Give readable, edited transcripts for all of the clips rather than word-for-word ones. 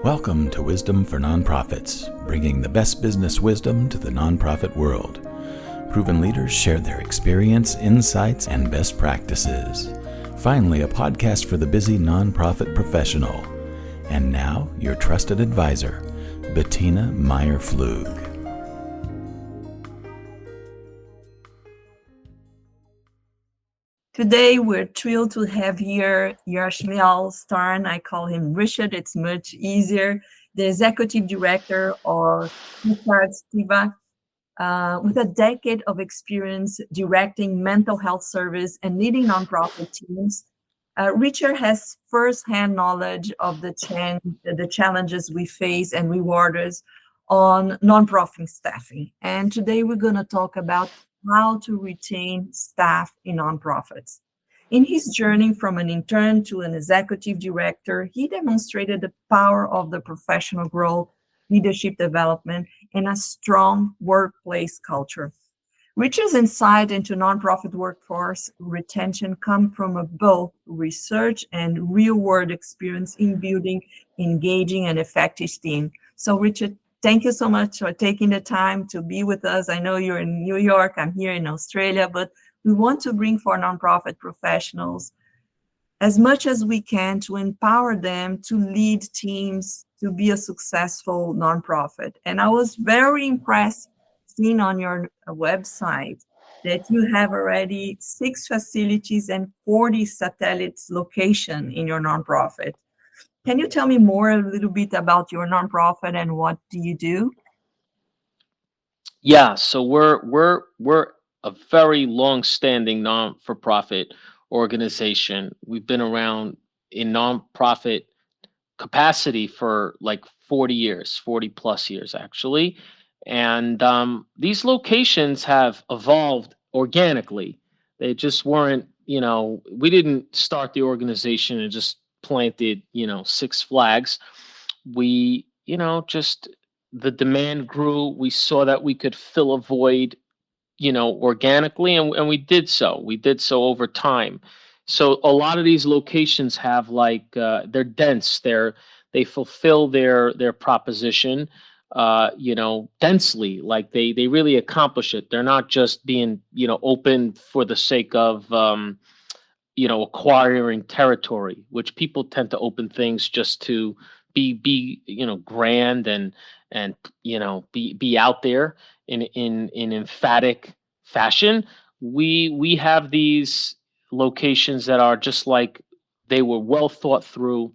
Welcome to Wisdom for Nonprofits, bringing the best business wisdom to the nonprofit world. Proven leaders share their experience, insights, and best practices. Finally, a podcast for the busy nonprofit professional. And now, your trusted advisor, Bettina Meyer-Flug. Today, we're thrilled to have here Yerachmiel Stern. I call him Richard. It's much easier. The Executive Director of Pesach Tikvah, with a decade of experience directing mental health service and leading nonprofit teams. Richard has firsthand knowledge of the challenges we face and rewards on nonprofit staffing. And today we're going to talk about how to retain staff in nonprofits. In his journey from an intern to an executive director, he demonstrated the power of the professional growth, leadership development, and a strong workplace culture. Richard's insight into nonprofit workforce retention come from both research and real-world experience in building engaging and effective team. So Richard, thank you so much for taking the time to be with us. I know you're in New York, I'm here in Australia, but we want to bring for nonprofit professionals as much as we can to empower them to lead teams to be a successful nonprofit. And I was very impressed seeing on your website that you have already 6 facilities and 40 satellite locations in your nonprofit. Can you tell me more a little bit about your nonprofit and what do you do? Yeah, so we're a very long-standing non-for-profit organization. We've been around in nonprofit capacity for like 40 plus years actually. And these locations have evolved organically. They just weren't, we didn't start the organization and just planted, 6 flags. We, just the demand grew. We saw that we could fill a void, organically, and we did so. We did so over time. So a lot of these locations have they're dense. They fulfill their proposition, densely. Like they really accomplish it. They're not just being, open for the sake of acquiring territory, which people tend to open things just to be grand and be out there in emphatic fashion. We have these locations that are just like they were well thought through.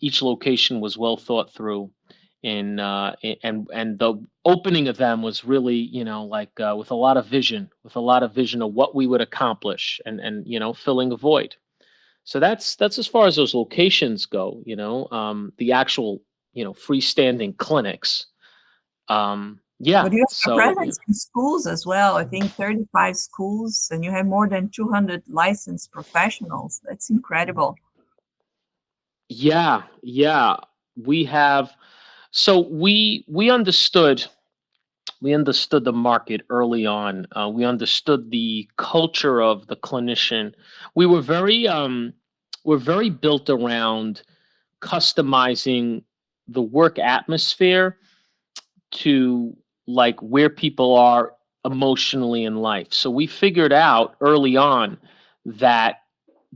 Each location was well thought through, and the opening of them was really with a lot of vision, of what we would accomplish, and filling a void. So that's as far as those locations go. The actual freestanding clinics. Yeah. But you have So a presence in schools as well. I think 35 schools, and you have more than 200 licensed professionals. That's incredible. yeah, we have. So we understood the market early on. We understood the culture of the clinician. We were very built around customizing the work atmosphere to like where people are emotionally in life. So we figured out early on that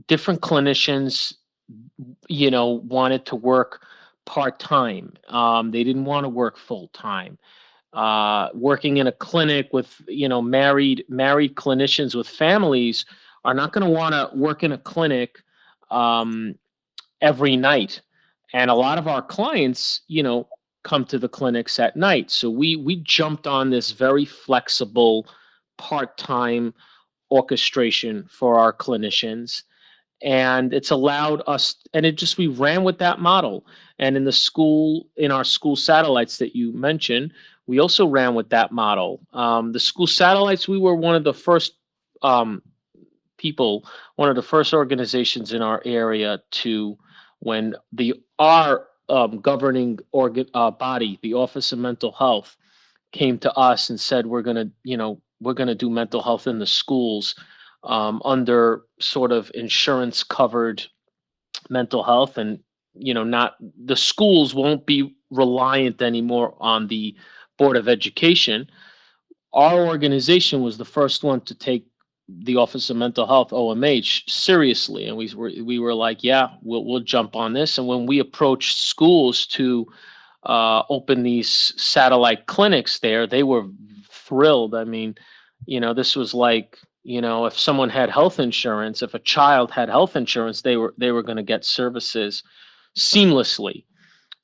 different clinicians, wanted to work part-time. They didn't want to work full-time. Working in a clinic with, married clinicians with families are not going to want to work in a clinic every night. And a lot of our clients, come to the clinics at night. So we jumped on this very flexible part-time orchestration for our clinicians. And it's allowed us, and we ran with that model. And in our school satellites that you mentioned, we also ran with that model. The school satellites, we were one of the first one of the first organizations in our area to, when our governing body, the Office of Mental Health, came to us and said, we're gonna do mental health in the schools under sort of insurance covered mental health. And not the schools won't be reliant anymore on the Board of Education. Our organization was the first one to take the Office of Mental Health, OMH, seriously, and we were like, yeah, we'll jump on this. And when we approached schools to open these satellite clinics there, they were thrilled. I mean, this was like, if someone had health insurance, if a child had health insurance, they were going to get services seamlessly.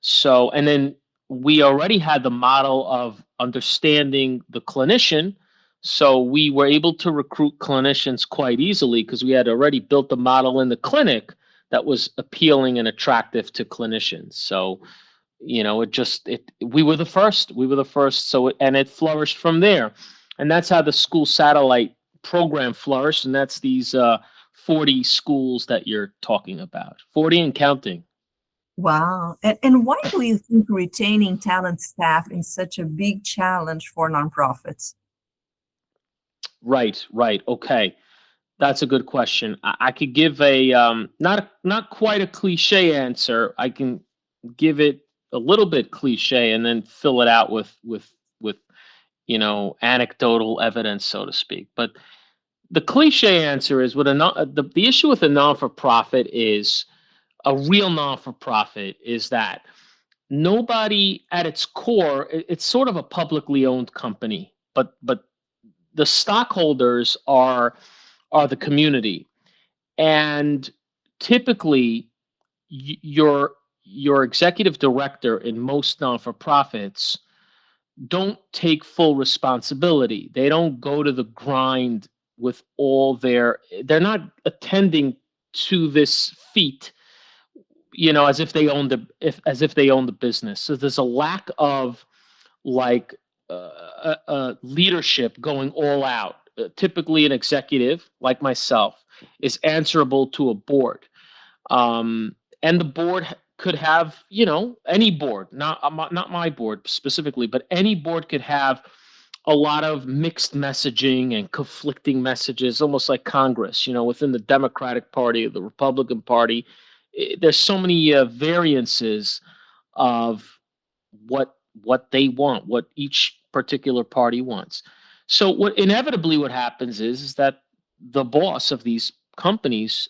So, and then we already had the model of understanding the clinician. So we were able to recruit clinicians quite easily because we had already built the model in the clinic that was appealing and attractive to clinicians. So, we were the first. We were the first. So, and it flourished from there. And that's how the school satellite program flourished. And that's these 40 schools that you're talking about, 40 and counting. Wow. And why do you think retaining talent staff is such a big challenge for nonprofits? Right. Okay. That's a good question. I could give a not quite a cliche answer. I can give it a little bit cliche and then fill it out with anecdotal evidence, so to speak. But the cliche answer is the issue with a non-for-profit is a real non-for-profit is that nobody at its core, it's sort of a publicly owned company, but the stockholders are the community. And typically your executive director in most non-for-profits don't take full responsibility. They don't go to the grind with they're not attending to this feat, as if they own the business. So there's a lack of like leadership going all out. Typically, an executive like myself is answerable to a board, and the board could have, any board, not my board specifically, but any board could have a lot of mixed messaging and conflicting messages, almost like Congress, within the Democratic Party or the Republican Party. There's so many variances of what they want, what each particular party wants. So what happens is that the boss of these companies,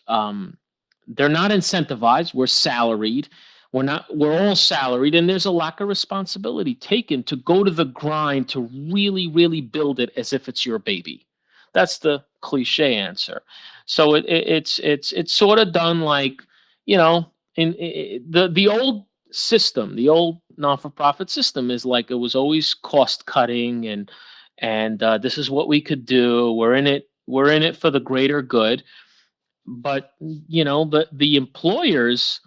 they're not incentivized. We're salaried. We're all salaried, and there's a lack of responsibility taken to go to the grind to really, really build it as if it's your baby. That's the cliche answer. So it's sort of done like, in the old system, the old non-for-profit system is like it was always cost cutting and this is what we could do. We're in it for the greater good. But the employers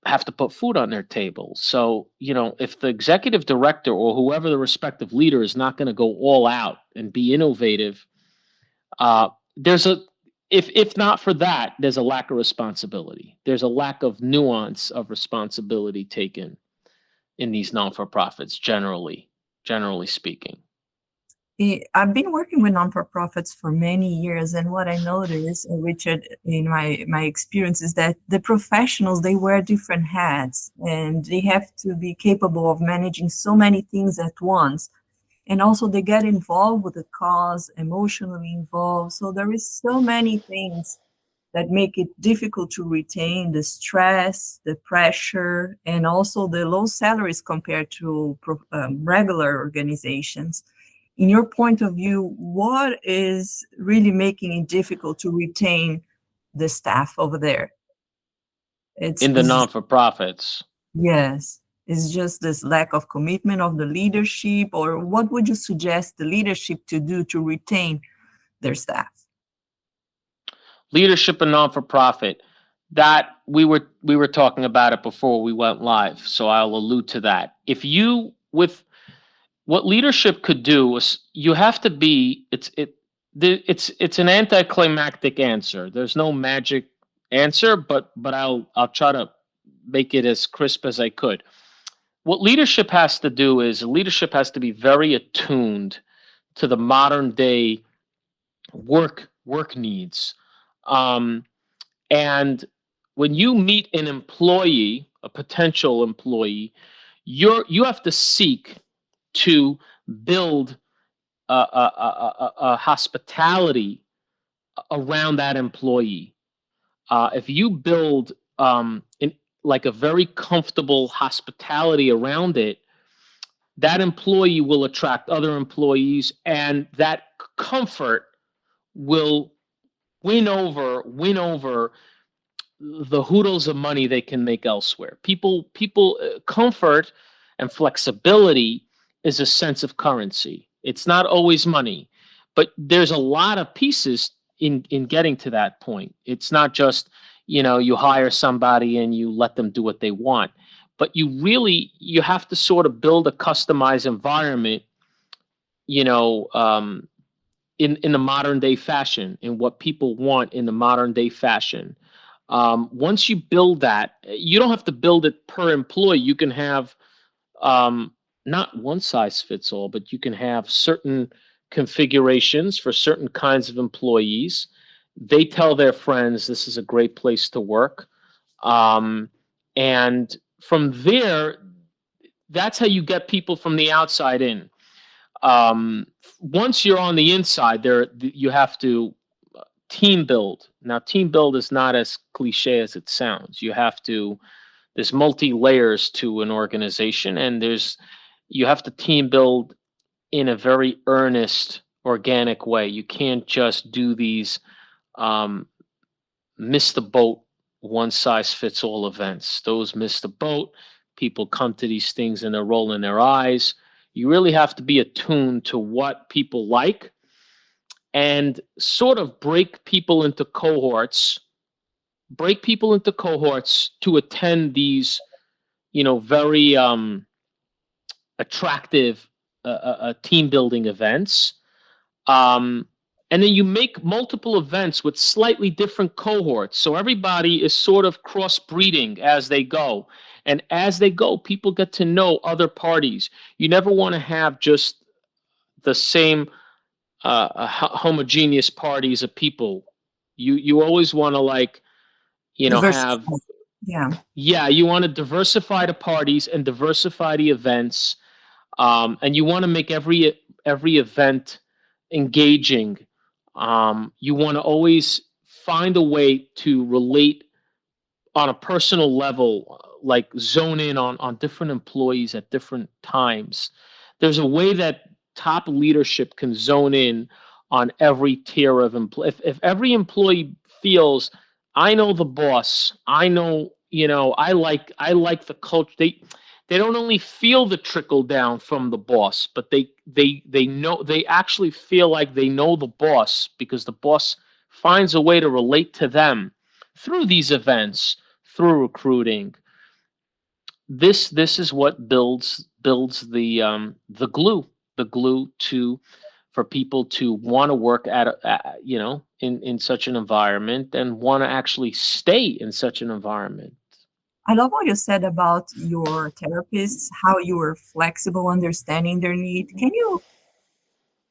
have to put food on their table. So if the executive director or whoever the respective leader is not going to go all out and be innovative, there's a if not for that, there's a lack of responsibility. There's a lack of nuance of responsibility taken in these non-for-profits, generally speaking. I've been working with non-for-profits for many years, and what I noticed, Richard, in my experience, is that the professionals, they wear different hats, and they have to be capable of managing so many things at once. And also they get involved with the cause, emotionally involved. So there is so many things that make it difficult to retain: the stress, the pressure, and also the low salaries compared to regular organizations. In your point of view, what is really making it difficult to retain the staff over there? In the non-for-profits. Yes. It's just this lack of commitment of the leadership, or what would you suggest the leadership to do to retain their staff? Leadership and non-for-profit, that we were talking about it before we went live, so I'll allude to that. What leadership could do is you have to be it's an anticlimactic answer. There's no magic answer, but I'll try to make it as crisp as I could. What leadership has to do is leadership has to be very attuned to the modern day work needs. And when you meet an employee, a potential employee, you have to seek to build a hospitality around that employee. If you build like a very comfortable hospitality around it, that employee will attract other employees, and that comfort will win over the hoodles of money they can make elsewhere. People comfort and flexibility is a sense of currency. It's not always money, but there's a lot of pieces in getting to that point. It's not just, you hire somebody and you let them do what they want, but you have to sort of build a customized environment, you know, um, in the modern day fashion, in what people want in the modern day fashion. Once you build that, you don't have to build it per employee. You can have not one size fits all, but you can have certain configurations for certain kinds of employees. They tell their friends this is a great place to work. And from there, that's how you get people from the outside in. Once you're on the inside, you have to team build. Now, team build is not as cliche as it sounds. There's multi layers to an organization, and you have to team build in a very earnest, organic way. You can't just do these um, miss the boat, one size fits all events. Those miss the boat. People come to these things and they're rolling their eyes. You really have to be attuned to what people like and sort of break people into cohorts to attend these, very attractive team building events. Um, and then you make multiple events with slightly different cohorts. So everybody is sort of crossbreeding as they go. And as they go, people get to know other parties. You never want to have just the same homogeneous parties of people. You always want to, like, Diversity. have, Yeah. yeah, you want to diversify the parties and diversify the events, and you want to make every event engaging. You want to always find a way to relate on a personal level, like zone in on different employees at different times. There's a way that top leadership can zone in on every tier of employee. If every employee feels, I know the boss, I know, I like the culture. They don't only feel the trickle down from the boss, but they know, they actually feel like they know the boss because the boss finds a way to relate to them through these events, through recruiting. This is what builds the glue to for people to want to work in such an environment and want to actually stay in such an environment. I love what you said about your therapists, how you were flexible, understanding their need. Can you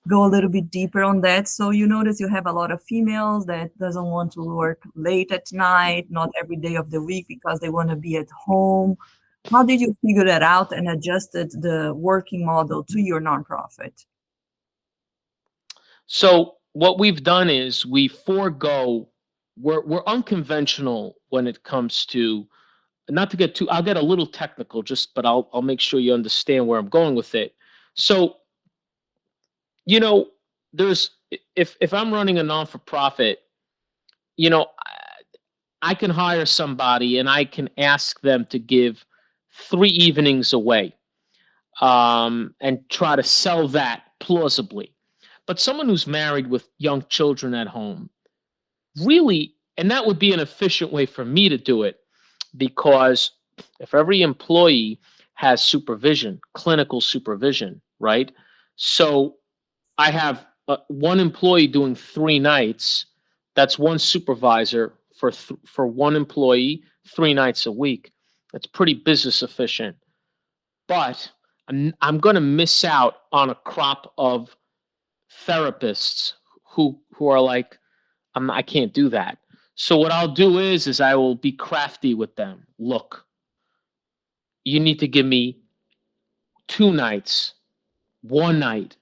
go a little bit deeper on that? So you notice you have a lot of females that doesn't want to work late at night, not every day of the week because they want to be at home. How did you figure that out and adjusted the working model to your nonprofit? So what we've done is we're unconventional when it comes to, not to get too, I'll get a little technical, but I'll make sure you understand where I'm going with it. So, you know, there's if I'm running a non-for-profit, you know, I can hire somebody and I can ask them to give 3 evenings away, and try to sell that plausibly. But someone who's married with young children at home, really, and that would be an efficient way for me to do it, because if every employee has supervision, clinical supervision, right? So I have one employee doing 3 nights. That's one supervisor for one employee 3 nights a week. That's pretty business efficient. But I'm going to miss out on a crop of therapists who are like, I can't do that. So what I'll do is I will be crafty with them. Look, you need to give me 2 nights, one night.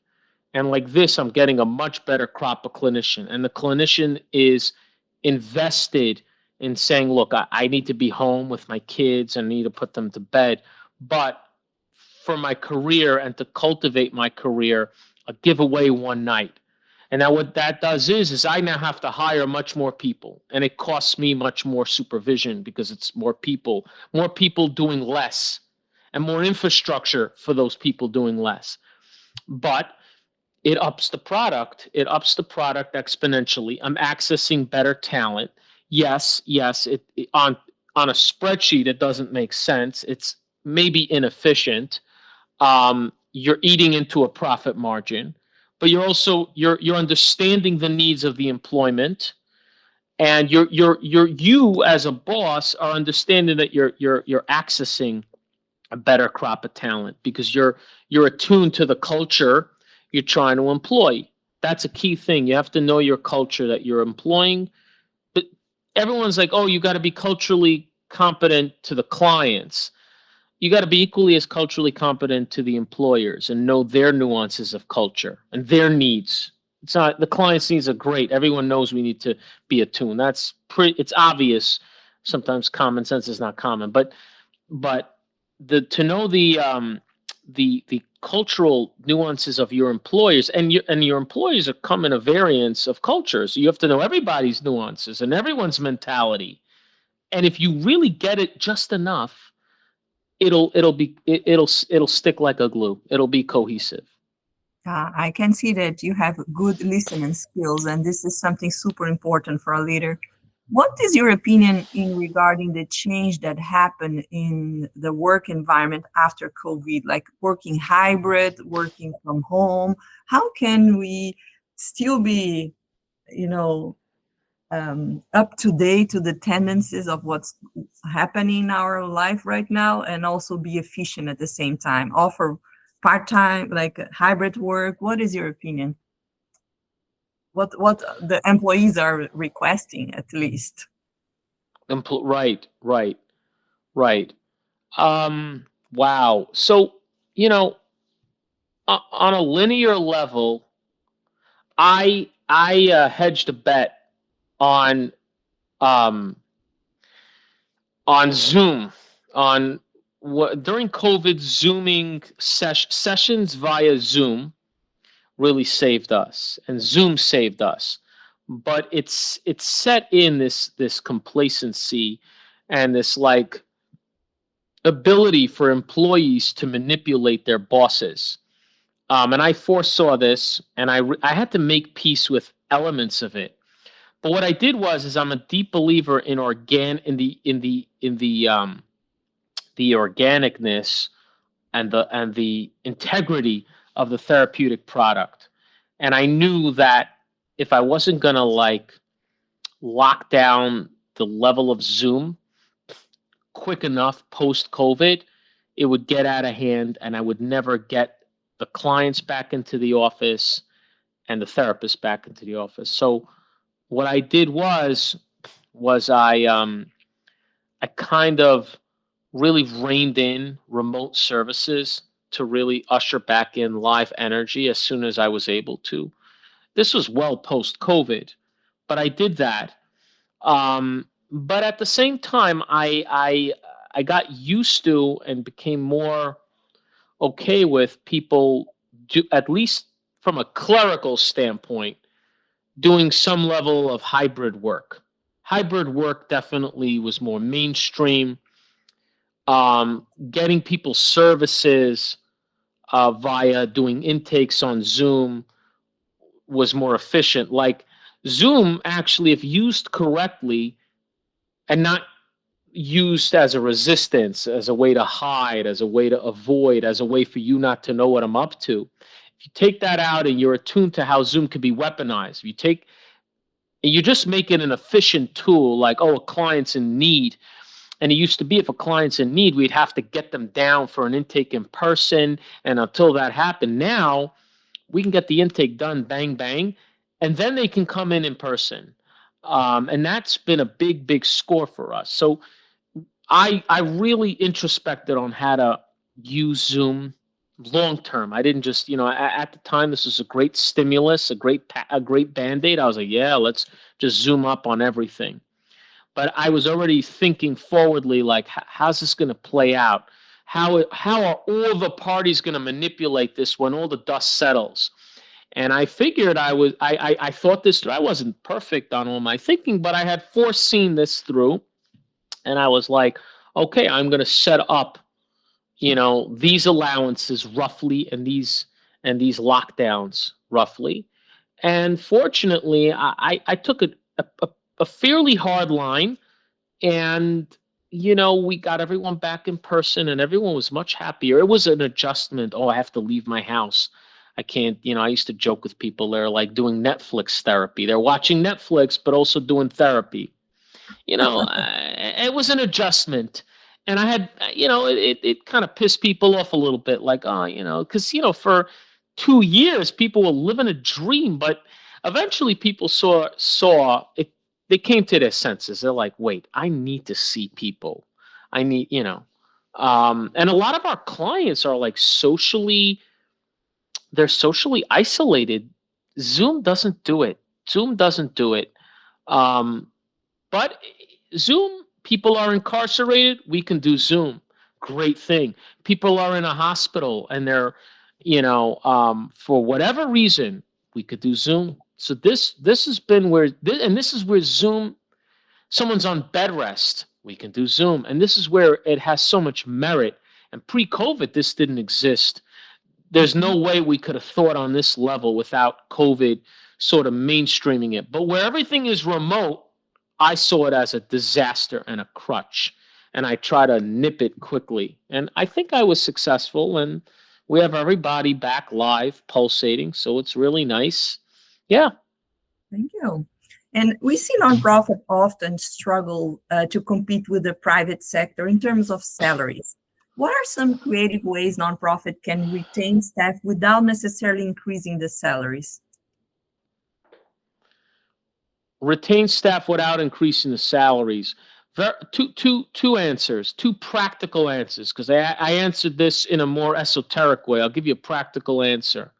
And like this, I'm getting a much better crop of clinician. And the clinician is invested in saying, look, I need to be home with my kids and I need to put them to bed. But for my career and to cultivate my career, I'll give away one night. And now what that does is I now have to hire much more people. And it costs me much more supervision because it's more people doing less, and more infrastructure for those people doing less. But it ups the product. It ups the product exponentially. I'm accessing better talent. Yes, on a spreadsheet it doesn't make sense. It's maybe inefficient. You're eating into a profit margin, but you're understanding the needs of the employment, and you as a boss are understanding that you're accessing a better crop of talent because you're attuned to the culture you're trying to employ. That's a key thing. You have to know your culture that you're employing. But everyone's like, oh, you got to be culturally competent to the clients. You got to be equally as culturally competent to the employers and know their nuances of culture and their needs. It's not the client's needs are great. Everyone knows we need to be attuned. It's obvious. Sometimes common sense is not common, but to know the cultural nuances of your employers, and your employers are come in a variance of cultures. You have to know everybody's nuances and everyone's mentality. And if you really get it just enough, it'll stick like a glue. It'll be cohesive. I can see that you have good listening skills, and this is something super important for a leader. What is your opinion in regarding the change that happened in the work environment after COVID, like working hybrid, working from home? How can we still be, up to date to the tendencies of what's happening in our life right now, and also be efficient at the same time? Offer part-time, like hybrid work. What is your opinion? What the employees are requesting, at least? Right. Wow. So, on a linear level, I hedged a bet on um, on Zoom, on during COVID. Zooming sessions via Zoom really saved us, and Zoom saved us. But it's set in this complacency and this like ability for employees to manipulate their bosses. And I foresaw this, and I had to make peace with elements of it. But what I did is I'm a deep believer in the organicness and the integrity of the therapeutic product. And I knew that if I wasn't gonna like lock down the level of Zoom quick enough post COVID, it would get out of hand, and I would never get the clients back into the office and the therapist back into the office. So what I did was I kind of really reined in remote services to really usher back in live energy as soon as I was able to. This was well post COVID, but I did that. But at the same time, I got used to and became more okay with people at least from a clerical standpoint, doing some level of hybrid work. Hybrid work definitely was more mainstream. Getting people services via doing intakes on Zoom was more efficient. Like Zoom, actually, if used correctly and not used as a resistance, as a way to hide, as a way to avoid, as a way for you not to know what I'm up to. If you take that out and you're attuned to how Zoom can be weaponized, you just make it an efficient tool, like, oh, a client's in need. And it used to be if a client's in need, we'd have to get them down for an intake in person. And until that happened, now we can get the intake done, bang, bang, and then they can come in person. And that's been a big score for us. So I really introspected on how to use Zoom long term. I didn't just, at the time this was a great stimulus, a great band-aid. I was like, yeah, let's just zoom up on everything. But I was already thinking forwardly, like, how's this going to play out? How are all the parties going to manipulate this when all the dust settles? And I figured I thought this through. I wasn't perfect on all my thinking, but I had foreseen this through. And I was like, okay, I'm going to set up, these allowances roughly and these lockdowns roughly. And fortunately, I took a fairly hard line, and we got everyone back in person, and everyone was much happier. It was an adjustment. Oh, I have to leave my house. I can't. I used to joke with people. They're like doing Netflix therapy. They're watching Netflix, but also doing therapy. It was an adjustment. And I had, it kind of pissed people off a little bit, like, oh, because, for 2 years, people were living a dream, but eventually people saw it. They came to their senses. They're like, wait, I need to see people. I need, and a lot of our clients are like they're socially isolated. Zoom doesn't do it. Zoom doesn't do it. Um, but Zoom, people are incarcerated, we can do Zoom. Great thing. People are in a hospital and they're, for whatever reason, we could do Zoom. So this has been and this is where Zoom, someone's on bed rest, we can do Zoom. And this is where it has so much merit. And pre-COVID, this didn't exist. There's no way we could have thought on this level without COVID sort of mainstreaming it. But where everything is remote, I saw it as a disaster and a crutch, and I try to nip it quickly. And I think I was successful, and we have everybody back live, pulsating, so it's really nice. Yeah. Thank you. And we see nonprofit often struggle to compete with the private sector in terms of salaries. What are some creative ways nonprofit can retain staff without necessarily increasing the salaries? Retain staff without increasing the salaries. Two answers, two practical answers, because I answered this in a more esoteric way. I'll give you a practical answer.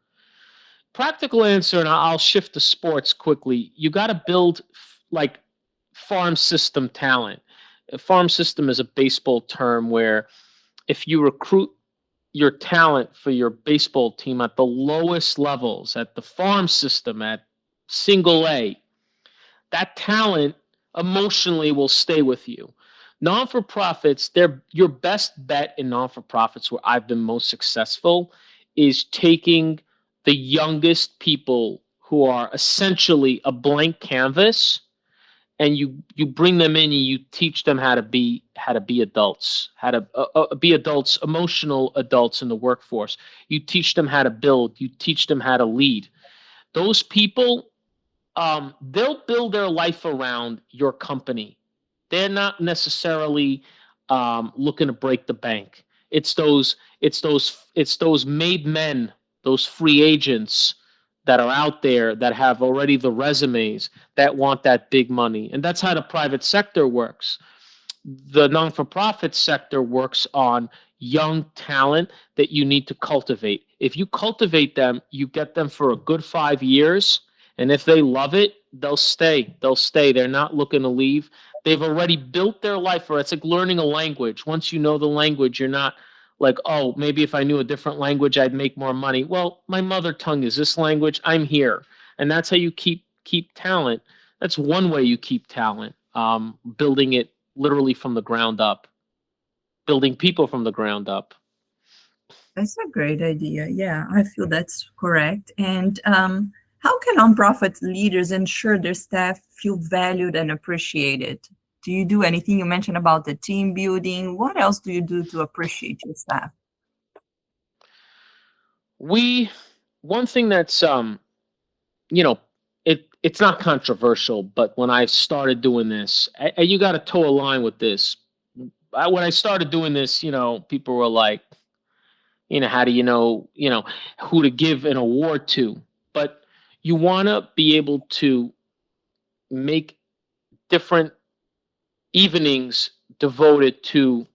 Practical answer, and I'll shift to sports quickly. You got to build like farm system talent. A farm system is a baseball term where if you recruit your talent for your baseball team at the lowest levels, at the farm system, at single A, that talent emotionally will stay with you. Non-for-profits, they're your best bet in non-for-profits where I've been most successful is taking the youngest people who are essentially a blank canvas, and you bring them in and you teach them how to be adults, how to be adults, emotional adults in the workforce. You teach them how to build, you teach them how to lead. Those people, they'll build their life around your company. They're not necessarily looking to break the bank. It's those made men, those free agents that are out there that have already the resumes that want that big money. And that's how the private sector works. The non-for-profit sector works on young talent that you need to cultivate. If you cultivate them, you get them for a good 5 years, and if they love it, they'll stay. They'll stay. They're not looking to leave. They've already built their life for it. It's like learning a language. Once you know the language, you're not like, oh, maybe if I knew a different language, I'd make more money. Well, my mother tongue is this language. I'm here. And that's how you keep talent. That's one way you keep talent, building it literally from the ground up, building people from the ground up. That's a great idea. Yeah, I feel that's correct. And how can nonprofit leaders ensure their staff feel valued and appreciated? Do you do anything? You mentioned about the team building. What else do you do to appreciate your staff? One thing that's it's not controversial, but when I started doing this, and you got to toe a line with this. When I started doing this, people were like, how do you know, who to give an award to? But you want to be able to make different evenings devoted to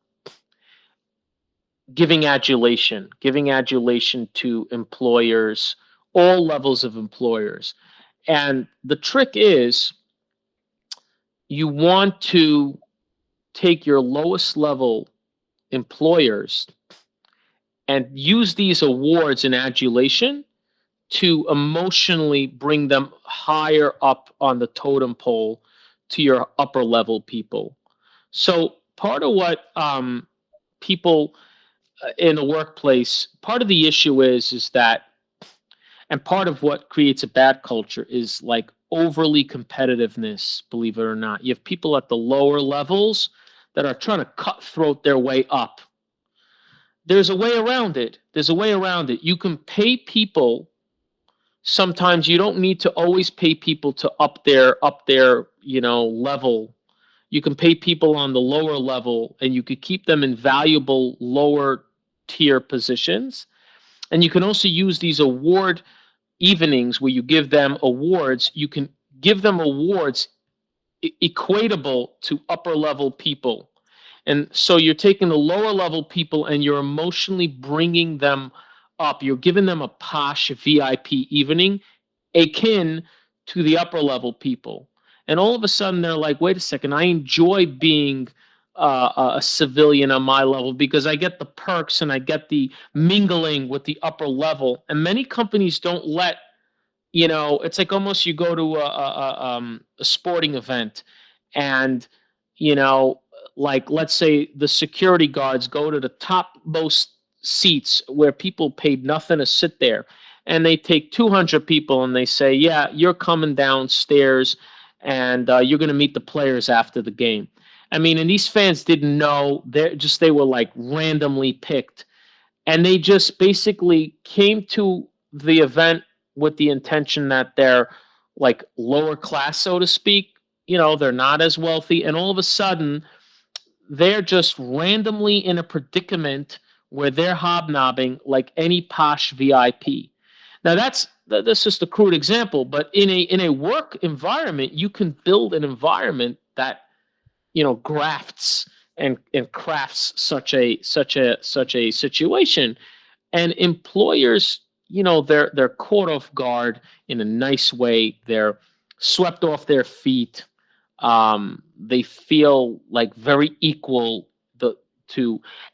giving adulation to employers, all levels of employers. And the trick is you want to take your lowest level employers and use these awards and adulation to emotionally bring them higher up on the totem pole to your upper level people. So part of what people in the workplace, part of the issue is that, and part of what creates a bad culture is like overly competitiveness, believe it or not. You have people at the lower levels that are trying to cutthroat their way up. There's a way around it. There's a way around it. You can pay people. Sometimes you don't need to always pay people to up their level. You can pay people on the lower level, and you could keep them in valuable lower tier positions. And you can also use these award evenings where you give them awards. You can give them awards equatable to upper level people. And so you're taking the lower level people and you're emotionally bringing them up. You're giving them a posh VIP evening akin to the upper level people. And all of a sudden they're like, wait a second, I enjoy being a civilian on my level because I get the perks and I get the mingling with the upper level. And many companies don't let, it's like almost you go to a sporting event and, like let's say the security guards go to the topmost seats where people paid nothing to sit there. And they take 200 people and they say, yeah, you're coming downstairs and you're going to meet the players after the game. I mean, and these fans didn't know. They were like randomly picked. And they just basically came to the event with the intention that they're like lower class, so to speak. They're not as wealthy. And all of a sudden, they're just randomly in a predicament where they're hobnobbing like any posh VIP. Now that's just a crude example, but in a work environment, you can build an environment that grafts and crafts such a situation. And employers, they're caught off guard in a nice way. They're swept off their feet. They feel like very equal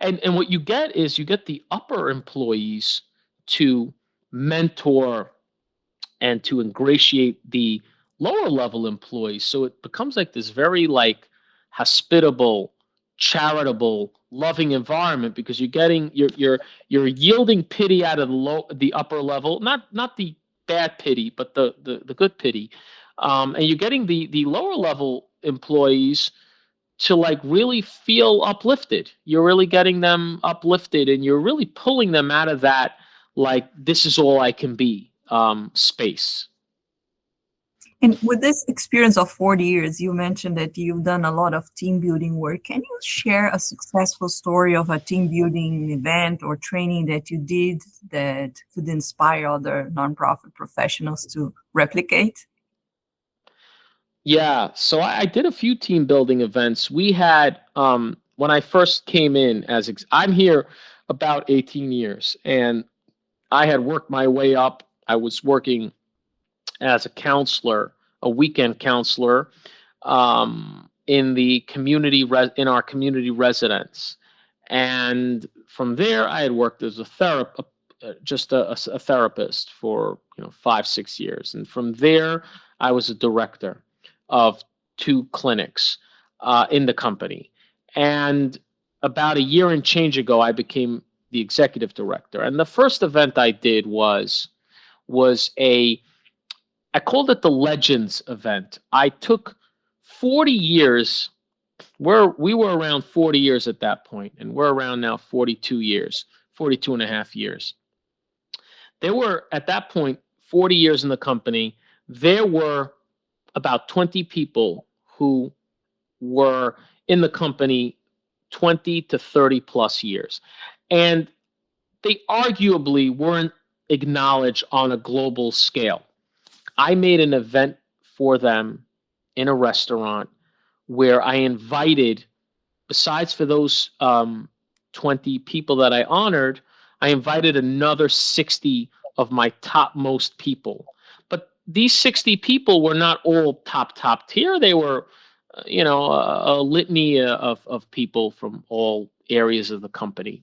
and what you get is you get the upper employees to mentor and to ingratiate the lower level employees. So it becomes like this very like hospitable, charitable, loving environment because you're yielding pity out of the upper level, not the bad pity, but the good pity. And you're getting the lower level employees to like really feel uplifted. You're really getting them uplifted and you're really pulling them out of that like this is all I can be space. And with this experience of 40 years, you mentioned that you've done a lot of team building work. Can you share a successful story of a team building event or training that you did that could inspire other nonprofit professionals to replicate? Yeah, so I did a few team building events. We had when I first came in I'm here about 18 years, and I had worked my way up. I was working as a counselor, a weekend counselor, in in our community residence, and from there I had worked as a therapist for 5-6 years, and from there I was a director of 2 clinics in the company. And about a year and change ago, I became the executive director. And the first event I did was I called it the Legends event. I took 40 years, we were around 40 years at that point, and we're around now 42 years, 42 and a half years. There were, at that point, 40 years in the company, there were about 20 people who were in the company 20 to 30 plus years. And they arguably weren't acknowledged on a global scale. I made an event for them in a restaurant where I invited, besides for those 20 people that I honored, I invited another 60 of my topmost people. But these 60 people were not all top tier. They were, a litany of people from all areas of the company.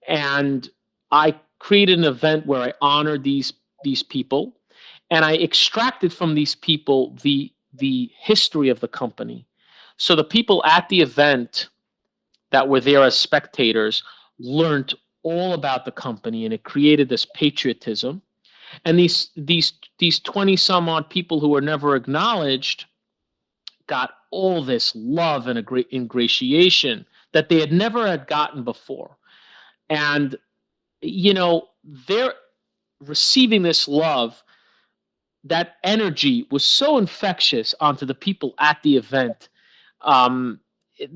And I created an event where I honored these people, and I extracted from these people the history of the company. So the people at the event that were there as spectators learned all about the company, and it created this patriotism. And these 20 some odd people who were never acknowledged got all this love and a great ingratiation that they had never had gotten before. And they're receiving this love. That energy was so infectious onto the people at the event, um,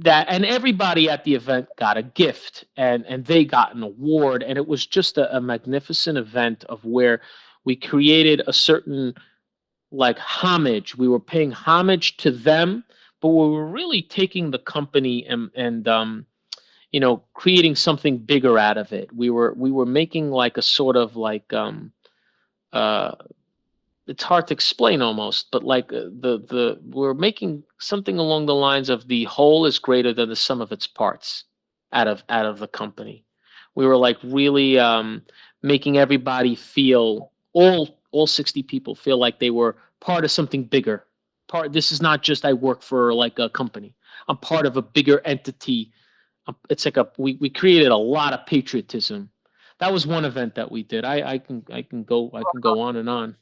and everybody at the event got a gift, and they got an award, and it was just a magnificent event of where we created a certain, like, homage. We were paying homage to them, but we were really taking the company and creating something bigger out of it. We were making like a sort of like uh it's hard to explain almost, but like the we're making something along the lines of the whole is greater than the sum of its parts out of the company. We were like really making everybody feel, all 60 people feel like they were part of something bigger. This is not just I work for like a company. I'm part of a bigger entity. It's like we created a lot of patriotism. That was one event that we did. I can go on and on.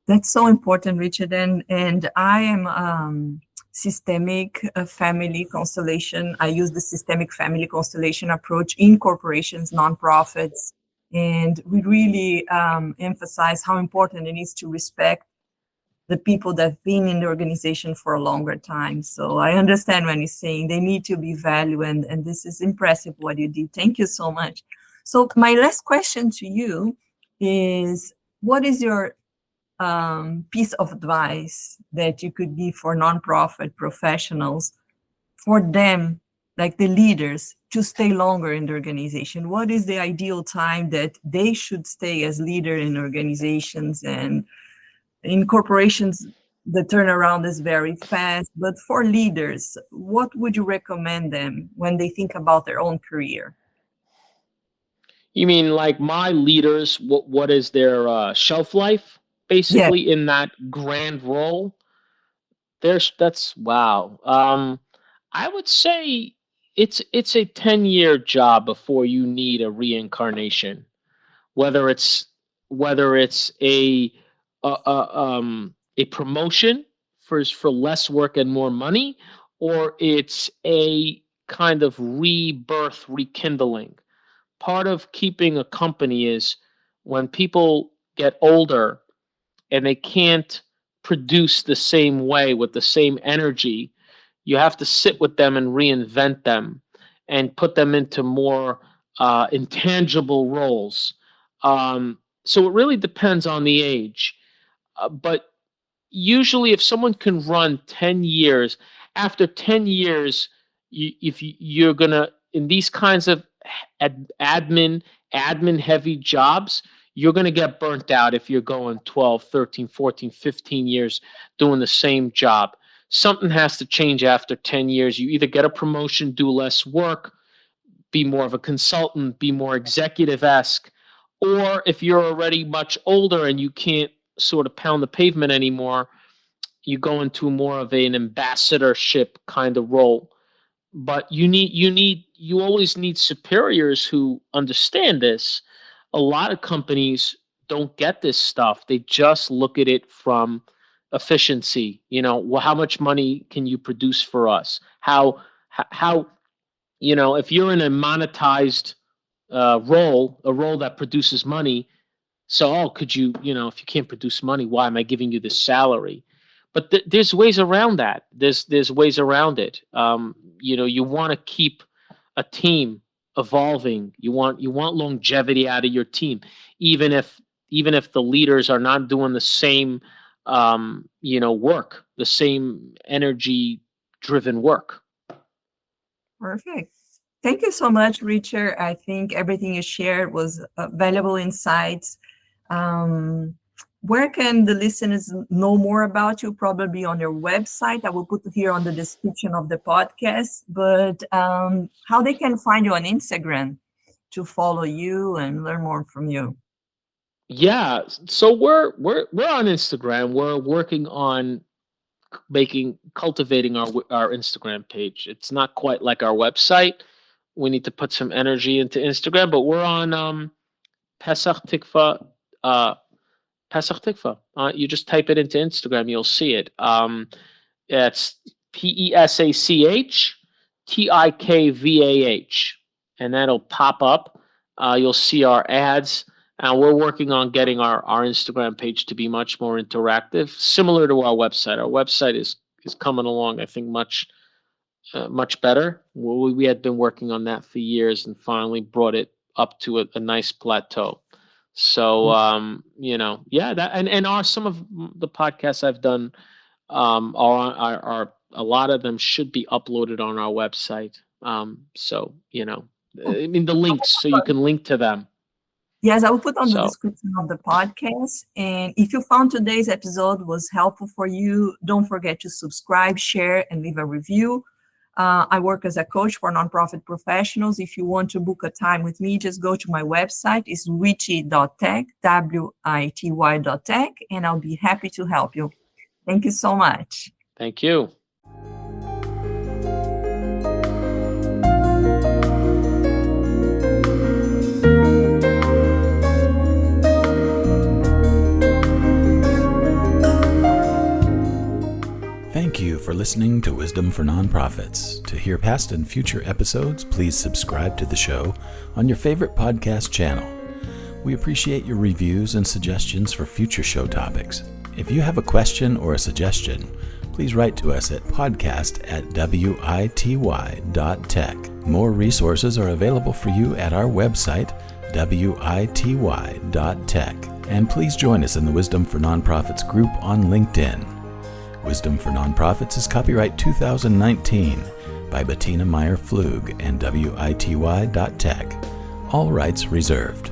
That's so important, Richard. And I am systemic family constellation. I use the systemic family constellation approach in corporations, nonprofits, and we really emphasize how important it is to respect the people that have been in the organization for a longer time. So I understand when you're saying they need to be valued, and this is impressive what you did. Thank you so much. So my last question to you is, what is your piece of advice that you could give for nonprofit professionals, for them, like the leaders, to stay longer in the organization? What is the ideal time that they should stay as leader in organizations? And in corporations, the turnaround is very fast, but for leaders, what would you recommend them when they think about their own career? You mean like my leaders? What is their shelf life, Yes. basically, in that grand role? That's wow. I would say it's a 10-year job before you need a reincarnation. Whether it's whether it's a promotion for less work and more money, or it's a kind of rebirth, rekindling. Part of keeping a company is when people get older and they can't produce the same way with the same energy, you have to sit with them and reinvent them and put them into more intangible roles. So it really depends on the age. But usually, if someone can run 10 years, after 10 years, if you're going to, in these kinds of admin, admin heavy jobs, you're going to get burnt out if you're going 12, 13, 14, 15 years doing the same job. Something has to change after 10 years. You either get a promotion, do less work, be more of a consultant, be more executive-esque, or if you're already much older and you can't sort of pound the pavement anymore, you go into more of an ambassadorship kind of role. But you always need superiors who understand this. A lot of companies don't get this stuff. They just look at it from efficiency. Well, how much money can you produce for us? How if you're in a monetized role, a role that produces money, so, could you, if you can't produce money, why am I giving you this salary? But there's ways around that. There's ways around it. You want to keep a team evolving. You want longevity out of your team, even if the leaders are not doing the same work, the same energy driven work. Perfect. Thank you so much, Richard. I think everything you shared was valuable insights. Where can the listeners know more about you? Probably on your website. I will put here on the description of the podcast. But how they can find you on Instagram to follow you and learn more from you? Yeah, so we're on Instagram. We're working on cultivating our Instagram page. It's not quite like our website. We need to put some energy into Instagram, but we're on Pesach Tikvah. Pesach Tikvah. You just type it into Instagram, you'll see it. It's PESACH and that'll pop up. You'll see our ads. And we're working on getting our Instagram page to be much more interactive, similar to our website. Our website is coming along, I think, much better. We had been working on that for years and finally brought it up to a nice plateau. So that and some of the podcasts I've done are a lot of them should be uploaded on our website. The links so you can link to them. Yes, I will put on the description of the podcast. And if you found today's episode was helpful for you, don't forget to subscribe, share, and leave a review. I work as a coach for nonprofit professionals. If you want to book a time with me, just go to my website. It's wity.tech, WITY.tech, and I'll be happy to help you. Thank you so much. Thank you. Thank you for listening to Wisdom for Nonprofits. To hear past and future episodes, please subscribe to the show on your favorite podcast channel. We appreciate your reviews and suggestions for future show topics. If you have a question or a suggestion, please write to us at podcast@wity.tech. More resources are available for you at our website, wity.tech. And please join us in the Wisdom for Nonprofits group on LinkedIn. Wisdom for Nonprofits is copyright 2019 by Bettina Meyer-Flug and WITY.tech. All rights reserved.